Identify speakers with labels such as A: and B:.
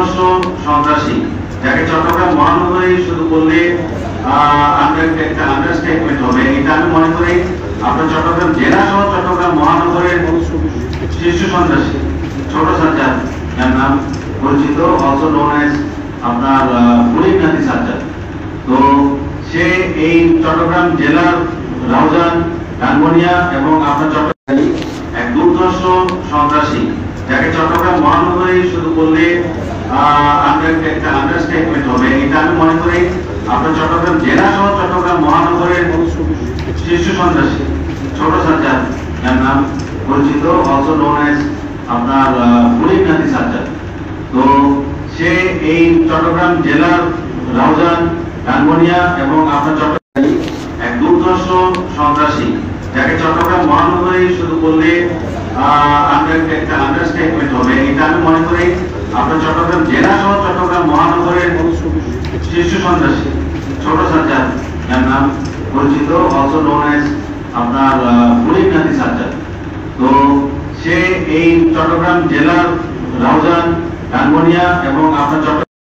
A: দুর্ধর্ষ সন্ত্রাসী, যাকে চট্টগ্রাম মহানগরী শুধু বললে একটা আন্ডারস্টেটমেন্ট হবে। এটা আমি মনে করি আপনার চট্টগ্রাম জেলা সহ চট্টগ্রাম মহানগরের শীর্ষ সন্ত্রাসী ছোট সাজ্জাদ, যার নাম পরিচিত, অলসো নোন অ্যাজ আপনার বুড়িনাথী সাজ্জাদ। তো সে এই চট্টগ্রাম জেলার রাউজান, ডানবনিয়া এবং আপনার চট্টগ্রাম এক দুর্ধর্ষ সন্ত্রাসী, যাকে চট্টগ্রাম মহানগরী শুধু বললে একটা আন্ডারস্টেটমেন্ট হবে। এটা আমি মনে করি আপনার চট্টগ্রাম জেলা সহ চট্টগ্রাম মহানগরের শীর্ষ সন্ত্রাসী ছোট সাজ্জাদ, যার নাম পরিচিত, অলসো নোন অ্যাজ আপনার বুড়িনাথী সাজ্জাদ। তো সে এই চট্টগ্রাম জেলার রাউজান, ডানবনিয়া এবং আপনার চট্টগ্রাম এক দুর্ধর্ষ সন্ত্রাসী, যাকে চট্টগ্রাম মহানগরী শুধু বললে একটা আন্ডারস্টেটমেন্ট হবে। এটা আমি মনে করি আপনার চট্টগ্রাম জেলা সহ চট্টগ্রাম মহানগরের শীর্ষ সন্ত্রাসী ছোট সাজ্জাদ, যার নাম পরিচিত, অলসো নোন অ্যাজ আপনার বুড়িনাথী সাজ্জাদ। তো সে এই চট্টগ্রাম জেলার রাউজান, ডানবনিয়া এবং আপনার